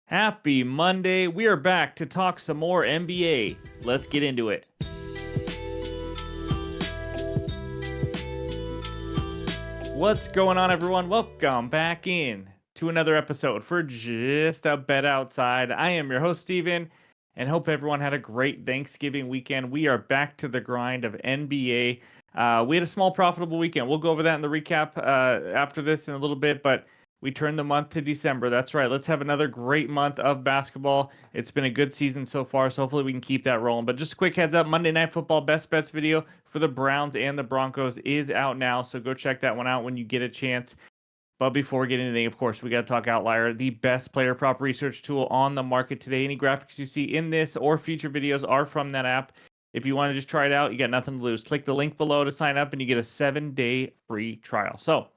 Happy Monday. We are back to talk some more NBA. Let's get into it. What's going on, everyone? Welcome back in to another episode for Just a Bet Outside. I am your host, Steven, and hope everyone had a great Thanksgiving weekend. We are back to the grind of NBA. We had a small profitable weekend. We'll go over that in the recap after this in a little bit, but we turned the month to December. That's right. Let's have another great month of basketball. It's been a good season so far, so hopefully we can keep that rolling. But just a quick heads up, Monday Night Football best bets video for the Browns and the Broncos is out now, so go check that one out when you get a chance. But before we get into anything, of course, we got to talk Outlier, the best player prop research tool on the market today. Any graphics you see in this or future videos are from that app. If you want to just try it out, you got nothing to lose. Click the link below to sign up and you get a 7-day free trial. So,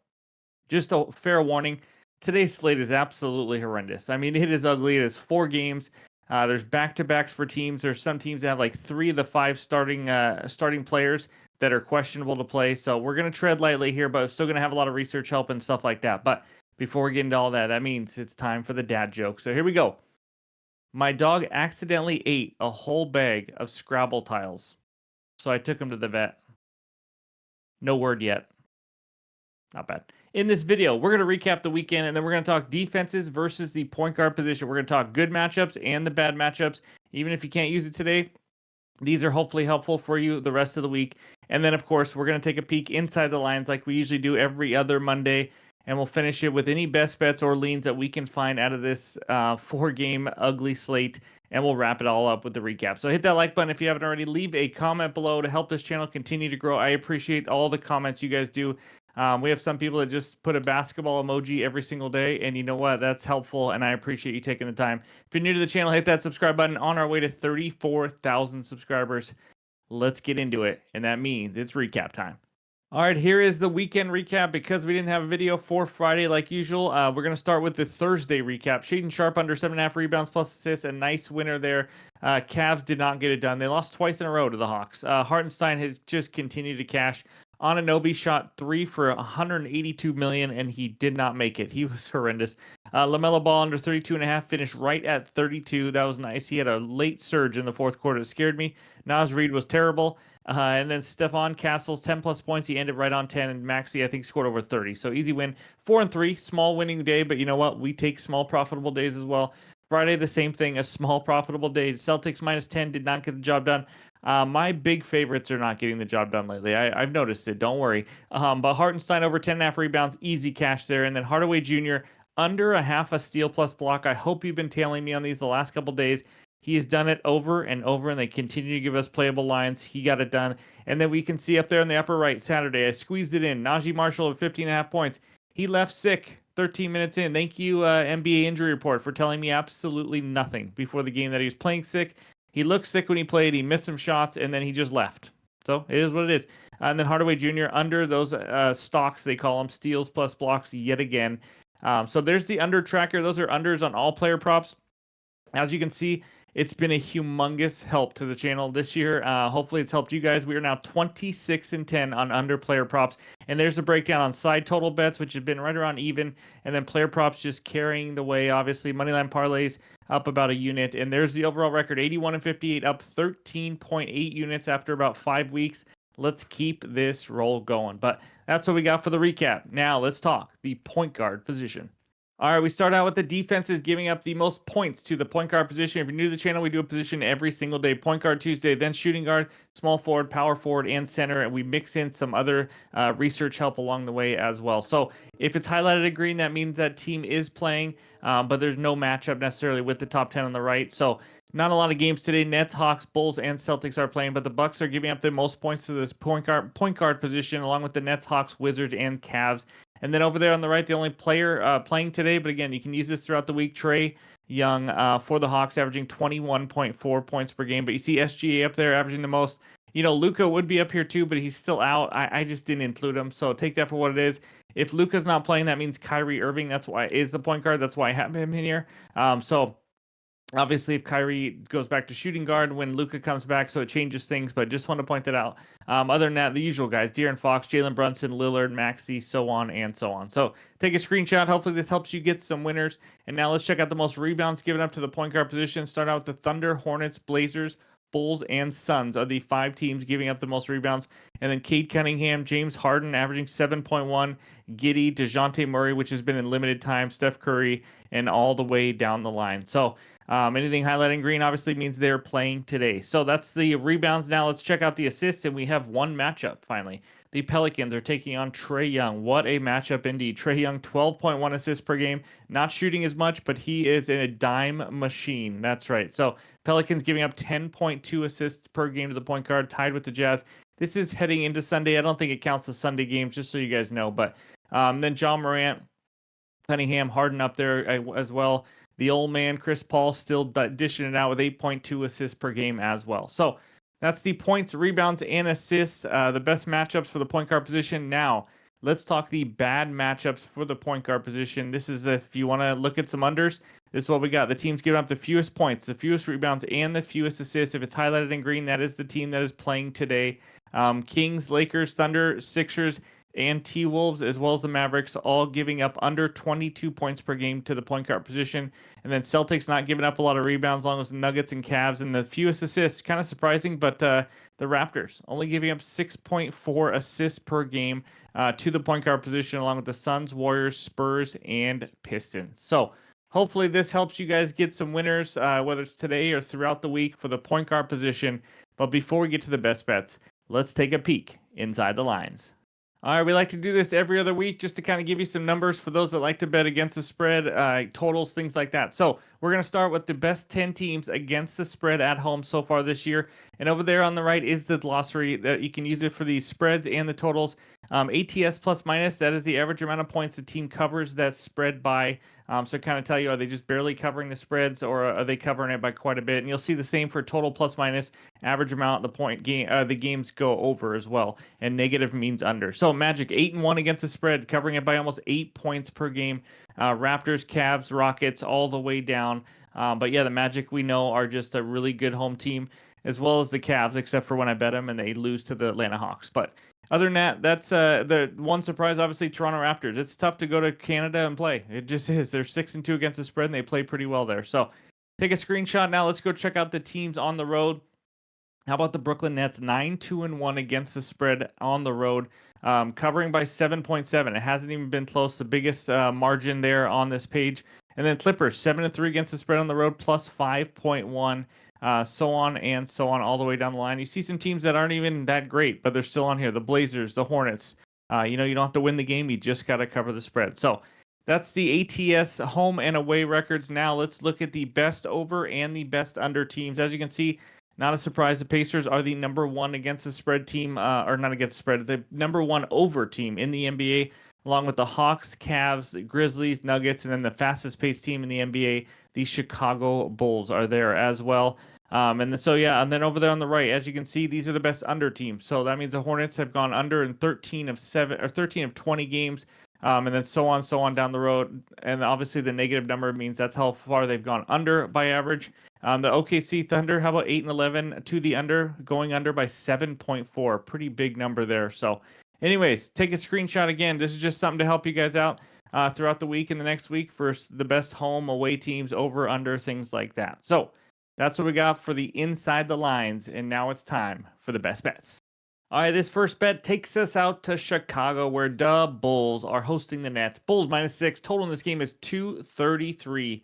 just a fair warning, today's slate is absolutely horrendous. I mean, it is ugly. It is 4 games. There's back-to-backs for teams. There's some teams that have like 3 of the 5 starting players that are questionable to play. So we're going to tread lightly here, but still going to have a lot of research help and stuff like that. But before we get into all that, that means it's time for the dad joke. So here we go. My dog accidentally ate a whole bag of Scrabble tiles. So I took him to the vet. No word yet. Not bad. In this video, we're going to recap the weekend, and then we're going to talk defenses versus the point guard position. We're going to talk good matchups and the bad matchups. Even if you can't use it today, these are hopefully helpful for you the rest of the week. And then, of course, we're going to take a peek inside the lines like we usually do every other Monday, and we'll finish it with any best bets or leans that we can find out of this 4-game ugly slate, and we'll wrap it all up with the recap. So hit that like button if you haven't already. Leave a comment below to help this channel continue to grow. I appreciate all the comments you guys do. We have some people that just put a basketball emoji every single day, and you know what? That's helpful, and I appreciate you taking the time. If you're new to the channel, hit that subscribe button. On our way to 34,000 subscribers. Let's get into it, and that means it's recap time. All right, here is the weekend recap. Because we didn't have a video for Friday like usual, we're going to start with the Thursday recap. Shaedon Sharpe under 7.5 rebounds plus assists, a nice winner there. Cavs did not get it done. They lost twice in a row to the Hawks. Hartenstein has just continued to cash. Anunoby shot 3 for $182 million, and he did not make it. He was horrendous. LaMelo Ball under 32.5 finished right at 32. That was nice. He had a late surge in the fourth quarter that scared me. Naz Reid was terrible. And then Stephon Castle's 10 plus points. He ended right on 10, and Maxey, I think, scored over 30. So easy win. 4-3, small winning day, but you know what? We take small profitable days as well. Friday, the same thing, a small profitable day. Celtics minus 10 did not get the job done. My big favorites are not getting the job done lately. I've noticed it. Don't worry. But Hartenstein over 10.5 rebounds, easy cash there. And then Hardaway Jr. under a half a steal plus block. I hope you've been tailing me on these the last couple days. He has done it over and over, and they continue to give us playable lines. He got it done. And then we can see up there in the upper right, Saturday, I squeezed it in. Najee Marshall at 15.5 points. He left sick 13 minutes in. Thank you, NBA Injury Report, for telling me absolutely nothing before the game that he was playing sick. He looked sick when he played. He missed some shots, and then he just left. So it is what it is. And then Hardaway Jr. under those stocks, they call them, steals plus blocks yet again. So there's the under tracker. Those are unders on all player props. As you can see, it's been a humongous help to the channel this year. Hopefully it's helped you guys. We are now 26-10 on under player props. And there's a breakdown on side total bets, which have been right around even. And then player props just carrying the way, obviously. Moneyline parlays up about a unit. And there's the overall record, 81-58, up 13.8 units after about 5 weeks. Let's keep this roll going. But that's what we got for the recap. Now let's talk the point guard position. All right, we start out with the defenses giving up the most points to the point guard position. If you're new to the channel, we do a position every single day. Point guard Tuesday, then shooting guard, small forward, power forward, and center. And we mix in some other research help along the way as well. So if it's highlighted in green, that means that team is playing, but there's no matchup necessarily with the top 10 on the right. So not a lot of games today. Nets, Hawks, Bulls, and Celtics are playing, but the Bucks are giving up the most points to this point guard position, along with the Nets, Hawks, Wizards, and Cavs. And then over there on the right, the only player playing today, but again, you can use this throughout the week, Trae Young for the Hawks, averaging 21.4 points per game. But you see SGA up there averaging the most. You know, Luka would be up here too, but he's still out. I just didn't include him, so take that for what it is. If Luka's not playing, that means Kyrie Irving. That's why is the point guard. That's why I have him in here. So Obviously, if Kyrie goes back to shooting guard when Luka comes back, so it changes things. But just want to point that out. Other than that, the usual guys: De'Aaron Fox, Jalen Brunson, Lillard, Maxey, so on and so on. So take a screenshot. Hopefully, this helps you get some winners. And now let's check out the most rebounds given up to the point guard position. Start out with the Thunder, Hornets, Blazers, Bulls, and Suns are the 5 teams giving up the most rebounds. And then Cade Cunningham, James Harden averaging 7.1, Giddey, DeJounte Murray, which has been in limited time, Steph Curry, and all the way down the line. So anything highlighting green obviously means they're playing today. So that's the rebounds. Now let's check out the assists, and we have one matchup finally. The Pelicans are taking on Trae Young. What a matchup indeed. Trae Young, 12.1 assists per game. Not shooting as much, but he is a dime machine. That's right. So Pelicans giving up 10.2 assists per game to the point guard, tied with the Jazz. This is heading into Sunday. I don't think it counts as Sunday games, just so you guys know. But then John Morant, Cunningham, Harden up there as well. The old man, Chris Paul, still dishing it out with 8.2 assists per game as well. So that's the points, rebounds, and assists, the best matchups for the point guard position. Now, let's talk the bad matchups for the point guard position. This is if you want to look at some unders, this is what we got. The team's giving up the fewest points, the fewest rebounds, and the fewest assists. If it's highlighted in green, that is the team that is playing today. Kings, Lakers, Thunder, Sixers, and T-Wolves, as well as the Mavericks, all giving up under 22 points per game to the point guard position. And then Celtics not giving up a lot of rebounds, along with the Nuggets and Cavs, and the fewest assists. Kind of surprising, but the Raptors only giving up 6.4 assists per game to the point guard position, along with the Suns, Warriors, Spurs, and Pistons. So hopefully this helps you guys get some winners, whether it's today or throughout the week for the point guard position. But before we get to the best bets, let's take a peek inside the lines. All right, we like to do this every other week just to kind of give you some numbers for those that like to bet against the spread, totals, things like that. So we're going to start with the best 10 teams against the spread at home so far this year. And over there on the right is the glossary that you can use it for the spreads and the totals. ATS plus minus, that is the average amount of points the team covers that spread by. So kind of tell you, are they just barely covering the spreads or are they covering it by quite a bit? And you'll see the same for total plus minus, average amount the games go over as well. And negative means under. So Magic 8-1 against the spread, covering it by almost 8 points per game. Raptors, Cavs, Rockets, all the way down. But yeah, the Magic we know are just a really good home team, as well as the Cavs, except for when I bet them and they lose to the Atlanta Hawks. But other than that, that's the one surprise. Obviously, Toronto Raptors. It's tough to go to Canada and play. It just is. They're 6-2 against the spread, and they play pretty well there. So take a screenshot now. Let's go check out the teams on the road. How about the Brooklyn Nets? 9-2-1 against the spread on the road, covering by 7.7. It hasn't even been close. The biggest margin there on this page. And then Clippers 7-3 against the spread on the road, plus 5.1. So on and so on, all the way down the line. You see some teams that aren't even that great, but they're still on here. The Blazers, the Hornets. You don't have to win the game. You just got to cover the spread. So that's the ATS home and away records. Now let's look at the best over and the best under teams. As you can see, not a surprise. The Pacers are the number one against the spread team, or not against the spread, the number one over team in the NBA, along with the Hawks, Cavs, Grizzlies, Nuggets, and then the fastest paced team in the NBA, the Chicago Bulls, are there as well. And then over there on the right, as you can see, these are the best under teams. So that means the Hornets have gone under in 13 of 20 games. And then so on down the road. And obviously the negative number means that's how far they've gone under by average. The OKC Thunder, how about 8-11 to the under, going under by 7.4. Pretty big number there. So anyways, take a screenshot again. This is just something to help you guys out throughout the week and the next week for the best home, away teams, over, under, things like that. So that's what we got for the inside the lines. And now it's time for the best bets. All right, this first bet takes us out to Chicago, where the Bulls are hosting the Nets. Bulls -6. Total in this game is 233.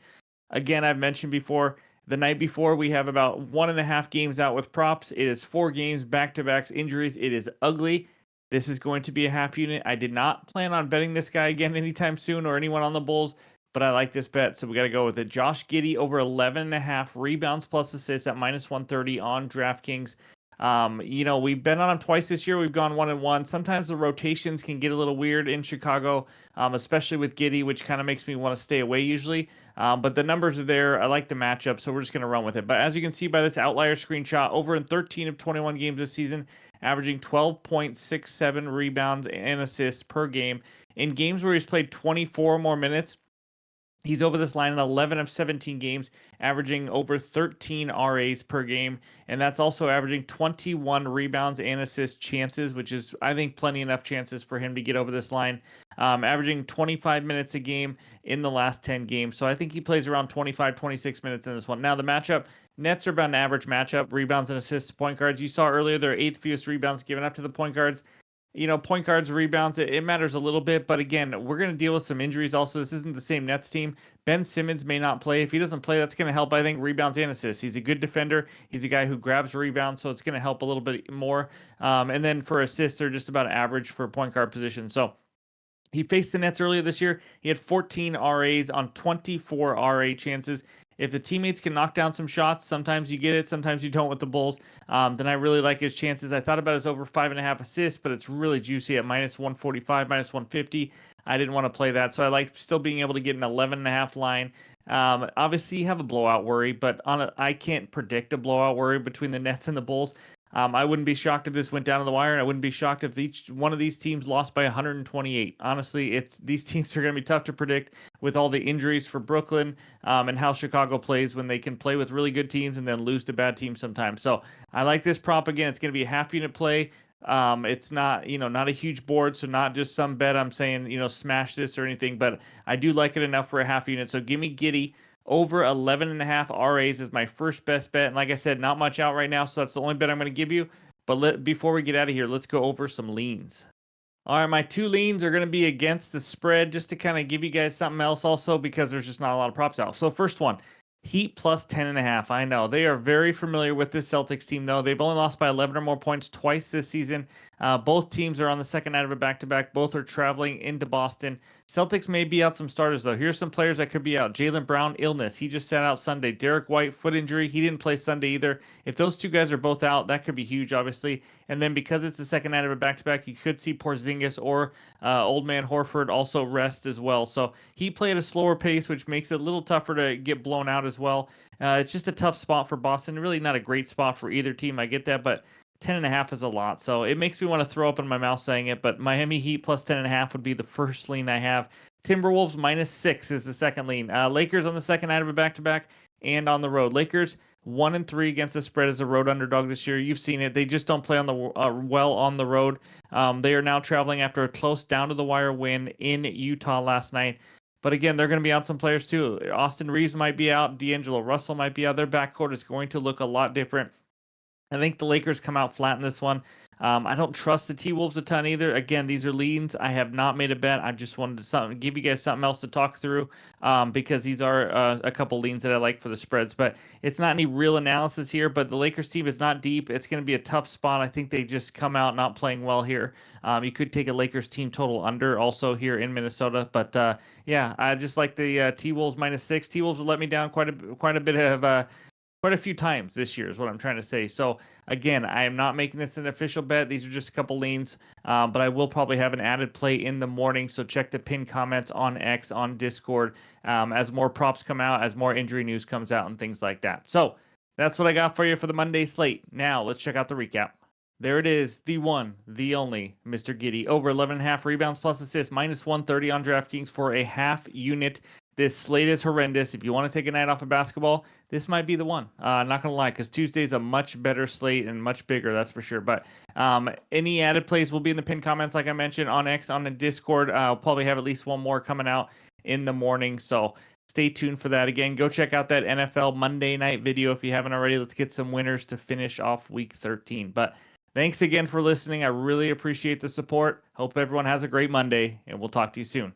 Again, I've mentioned before, the night before, we have about 1.5 games out with props. It is 4 games, back-to-backs, injuries. It is ugly. This is going to be a half unit. I did not plan on betting this guy again anytime soon or anyone on the Bulls, but I like this bet, so we got to go with it. Josh Giddey over 11.5 rebounds plus assists at -130 on DraftKings. We've been on him twice this year. We've gone 1-1. Sometimes the rotations can get a little weird in Chicago, especially with Giddey, which kind of makes me want to stay away usually. But the numbers are there. I like the matchup, so we're just going to run with it. But as you can see by this outlier screenshot, over in 13 of 21 games this season, averaging 12.67 rebounds and assists per game. In games where he's played 24 more minutes, He's over this line in 11 of 17 games, averaging over 13 RAs per game, and that's also averaging 21 rebounds and assist chances, which is, I think, plenty enough chances for him to get over this line. Averaging 25 minutes a game in the last 10 games. So I think he plays around 25, 26 minutes in this one. Now, the matchup, Nets are about an average matchup, rebounds and assists to point guards. You saw earlier their eighth fewest rebounds given up to the point guards. Point guards, rebounds, it matters a little bit. But again, we're going to deal with some injuries also. This isn't the same Nets team. Ben Simmons may not play. If he doesn't play, that's going to help, I think, rebounds and assists. He's a good defender. He's a guy who grabs rebounds, so it's going to help a little bit more. And then for assists, they're just about average for point guard position. So he faced the Nets earlier this year. He had 14 RAs on 24 RA chances. If the teammates can knock down some shots, sometimes you get it, sometimes you don't with the Bulls. Then I really like his chances. I thought about his over 5.5 assists, but it's really juicy at minus 145, minus 150. I didn't want to play that, so I like still being able to get an 11.5 line. Obviously, you have a blowout worry, but I can't predict a blowout worry between the Nets and the Bulls. I wouldn't be shocked if this went down to the wire, and I wouldn't be shocked if each one of these teams lost by 128. Honestly, these teams are going to be tough to predict with all the injuries for Brooklyn, and how Chicago plays when they can play with really good teams and then lose to bad teams sometimes. So I like this prop again. It's going to be a half unit play. It's not, not a huge board, so not just some bet I'm saying, smash this or anything, but I do like it enough for a half unit. So give me Giddy over 11.5 RAs is my first best bet. And like I said, not much out right now, so that's the only bet I'm going to give you. But before we get out of here, let's go over some leans. All right, my two leans are going to be against the spread, just to kind of give you guys something else also, because there's just not a lot of props out. So first one, Heat plus 10.5. I know they are very familiar with this Celtics team, though. They've only lost by 11 or more points twice this season. Both teams are on the second night of a back-to-back. Both are traveling into Boston. Celtics may be out some starters, though. Here's some players that could be out. Jaylen Brown, illness. He just sat out Sunday. Derek White, foot injury. He didn't play Sunday either. If those two guys are both out, that could be huge, obviously. And then because it's the second night of a back-to-back, you could see Porzingis or old man Horford also rest as well. So he played a slower pace, which makes it a little tougher to get blown out as well. It's just a tough spot for Boston. Really not a great spot for either team. I get that, but 10.5 is a lot. So it makes me want to throw up in my mouth saying it, but Miami Heat plus 10.5 would be the first lean I have. Timberwolves -6 is the second lean. Lakers on the second night of a back-to-back and on the road. Lakers 1-3 against the spread as a road underdog this year. You've seen it. They just don't play on the well on the road. They are now traveling after a close down to the wire win in Utah last night. But again, they're going to be out some players too. Austin Reeves might be out. D'Angelo Russell might be out. Their backcourt is going to look a lot different. I think the Lakers come out flat in this one. I don't trust the T-Wolves a ton either. Again, these are leans. I have not made a bet. I just wanted to give you guys something else to talk through, because these are a couple leans that I like for the spreads. But it's not any real analysis here. But the Lakers team is not deep. It's going to be a tough spot. I think they just come out not playing well here. You could take a Lakers team total under also here in Minnesota. But yeah, I just like the T-Wolves -6. T-Wolves will let me down quite a bit of quite a few times this year is what I'm trying to say. So again, I am not making this an official bet. These are just a couple leans, but I will probably have an added play in the morning. So check the pinned comments on X, on Discord, as more props come out, as more injury news comes out and things like that. So that's what I got for you for the Monday slate. Now let's check out the recap. There it is, the one, the only Mr. Giddy. Over 11.5 rebounds plus assists, -130 on DraftKings for a half unit. This slate is horrendous. If you want to take a night off of basketball, this might be the one. Not going to lie, because Tuesday's a much better slate and much bigger, that's for sure. But any added plays will be in the pinned comments, like I mentioned, on X, on the Discord. I'll probably have at least one more coming out in the morning. So stay tuned for that. Again, go check out that NFL Monday night video if you haven't already. Let's get some winners to finish off week 13. But thanks again for listening. I really appreciate the support. Hope everyone has a great Monday, and we'll talk to you soon.